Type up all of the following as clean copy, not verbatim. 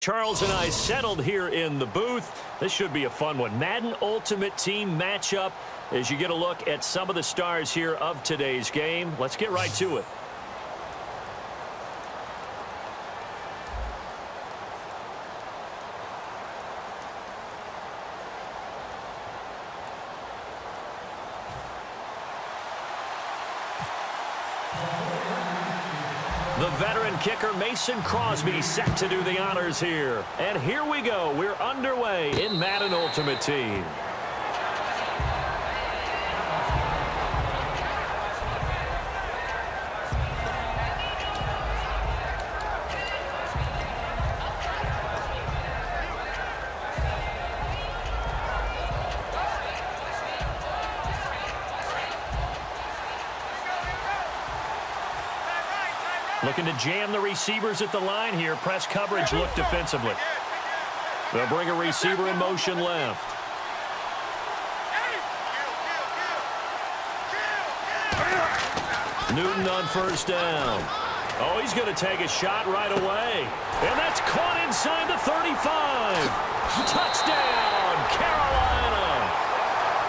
Charles and I settled here in the booth. This should be a fun one. Madden Ultimate Team matchup as you get a look at some of the stars here of today's game. Let's get right to it. The veteran kicker Mason Crosby set to do the honors here. And here we go. We're underway in Madden Ultimate Team. Looking to jam the receivers at the line here. Press coverage look defensively. They'll bring a receiver in motion left. Newton on first down. Oh, he's going to take a shot right away. And that's caught inside the 35. Touchdown, Carolina.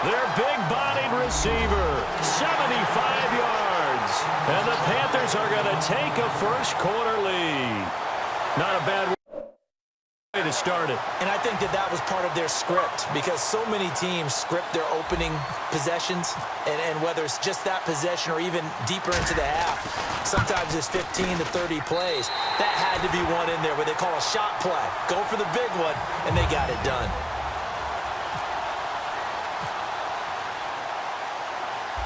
Their big-bodied receiver, 75 yards. And the Panthers are going to take a first-quarter lead. Not a bad way to start it. And I think that was part of their script, because so many teams script their opening possessions, and whether it's just that possession or even deeper into the half, sometimes it's 15 to 30 plays. That had to be one in there where they call a shot play. Go for the big one, and they got it done.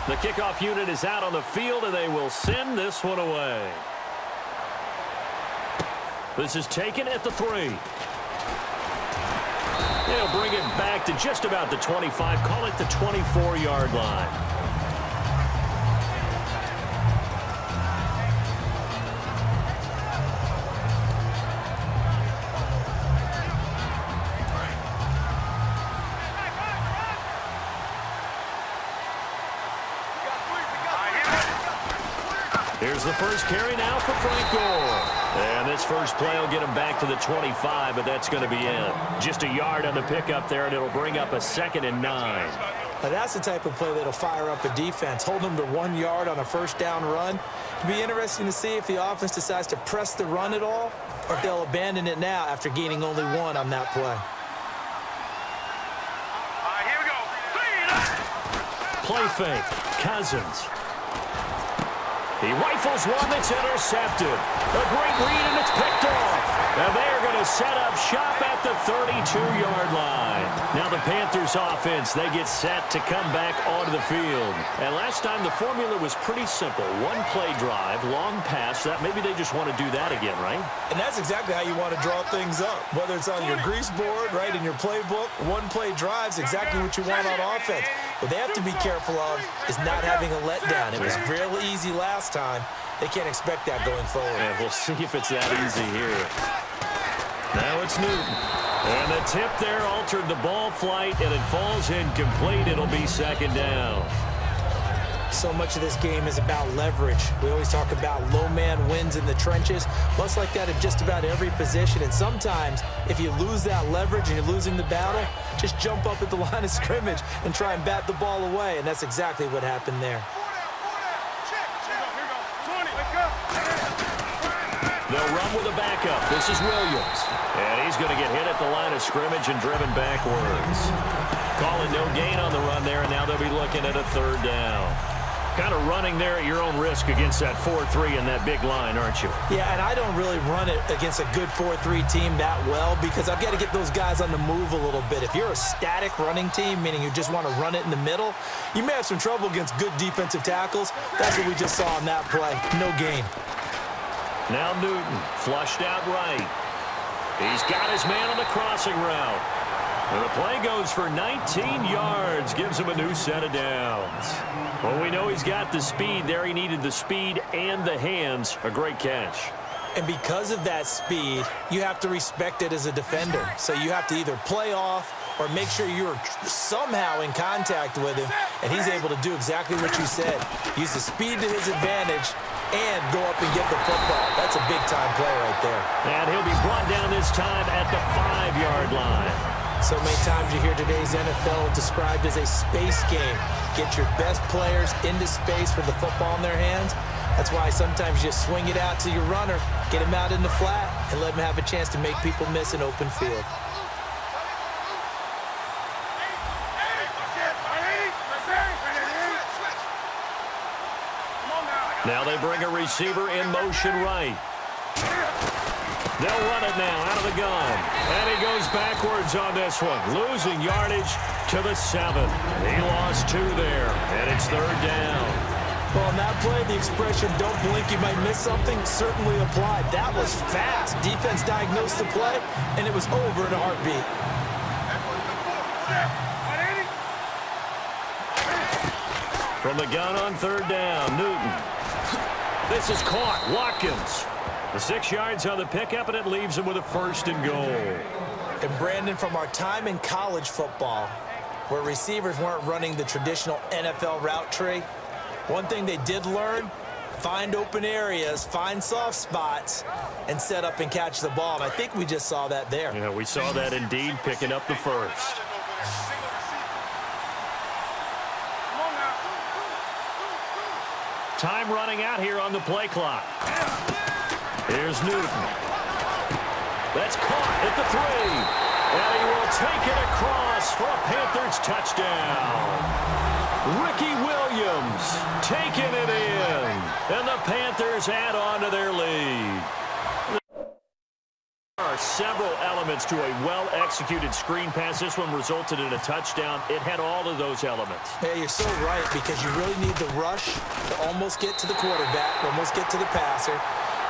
The kickoff unit is out on the field, and they will send this one away. This is taken at the 3. They'll bring it back to just about the 25. Call it the 24-yard line. Here's the first carry now for Frank Gore. And this first play will get him back to the 25, but that's going to be it. Just a yard on the pickup there, and it'll bring up a 2nd and 9. Now that's the type of play that'll fire up a defense. Hold them to 1 yard on a first down run. It'll be interesting to see if the offense decides to press the run at all, or if they'll abandon it now after gaining only 1 on that play. Play fake. Cousins. He rifles one that's intercepted. A great read, and it's picked off. And they're going to set up shop at the 32-yard line. Now the Panthers offense, they get set to come back onto the field. And last time the formula was pretty simple. One play drive, long pass. That maybe they just want to do that again, right? And that's exactly how you want to draw things up. Whether it's on your grease board, right, in your playbook, one play drive's exactly what you want on offense. What they have to be careful of is not having a letdown. It was real easy last time. They can't expect that going forward. And we'll see if it's that easy here. Now it's Newton. And the tip there altered the ball flight, and it falls incomplete. It'll be 2nd down. So much of this game is about leverage. We always talk about low man wins in the trenches. Much like that in just about every position. And sometimes, if you lose that leverage and you're losing the battle, just jump up at the line of scrimmage and try and bat the ball away. And that's exactly what happened there. They'll run with a backup. This is Williams. And he's going to get hit at the line of scrimmage and driven backwards. Calling no gain on the run there, and now they'll be looking at a 3rd down. Kind of running there at your own risk against that 4-3 and that big line, aren't you? Yeah, and I don't really run it against a good 4-3 team that well, because I've got to get those guys on the move a little bit. If you're a static running team, meaning you just want to run it in the middle, you may have some trouble against good defensive tackles. That's what we just saw on that play. No gain. Now Newton, flushed out right. He's got his man on the crossing route. And the play goes for 19 yards, gives him a new set of downs. Well, we know he's got the speed there. He needed the speed and the hands. A great catch. And because of that speed, you have to respect it as a defender. So you have to either play off or make sure you're somehow in contact with him, and he's able to do exactly what you said. Use the speed to his advantage and go up and get the football. That's a big-time play right there. And he'll be brought down this time at the 5-yard line. So many times you hear today's NFL described as a space game. Get your best players into space with the football in their hands. That's why sometimes you just swing it out to your runner, get him out in the flat, and let him have a chance to make people miss an open field. Now they bring a receiver in motion right. They'll run it now out of the gun. And he goes backwards on this one, losing yardage to the 7. He lost 2 there, and it's 3rd down. Well, in that play, the expression, don't blink, you might miss something, certainly applied. That was fast. Defense diagnosed the play, and it was over in a heartbeat. From the gun on 3rd down, Newton. This is caught. Watkins. The 6 yards on the pickup, and it leaves him with a 1st and goal. And Brandon, from our time in college football, where receivers weren't running the traditional NFL route tree, one thing they did learn, find open areas, find soft spots, and set up and catch the ball. And I think we just saw that there. Yeah, we saw that indeed, picking up the 1st. Time running out here on the play clock. Here's Newton. That's caught at the 3. And he will take it across for a Panthers touchdown. Ricky Williams taking it in. And the Panthers add on to their lead. There are several elements to a well-executed screen pass. This one resulted in a touchdown. It had all of those elements. Hey, you're so right, because you really need the rush to almost get to the quarterback, almost get to the passer.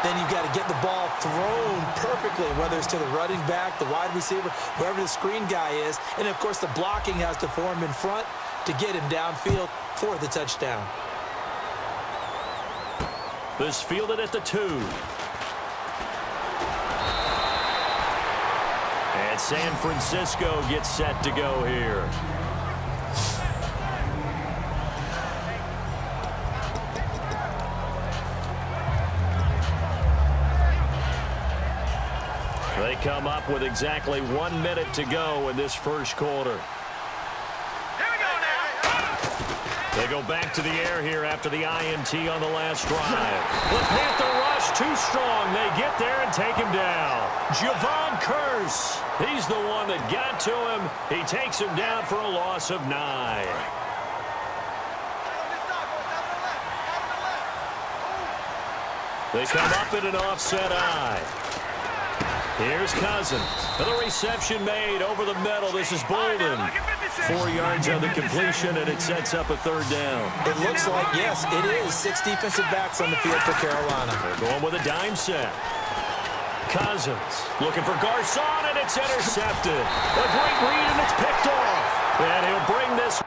Then you've got to get the ball thrown perfectly, whether it's to the running back, the wide receiver, whoever the screen guy is. And, of course, the blocking has to form in front to get him downfield for the touchdown. This fielded at the 2. And San Francisco gets set to go here. They come up with exactly 1 minute to go in this first quarter. They go back to the air here after the INT on the last drive. The Panther rush too strong. They get there and take him down. Javon Curse. He's the one that got to him. He takes him down for a loss of 9. They come up in an offset eye. Here's Cousins. The reception made over the middle. This is Bolden. 4 yards on the completion, and it sets up a 3rd down. It looks like, yes, it is 6 defensive backs on the field for Carolina. They're going with a dime set. Cousins looking for Garcon, and it's intercepted. A great read, and it's picked off. And he'll bring this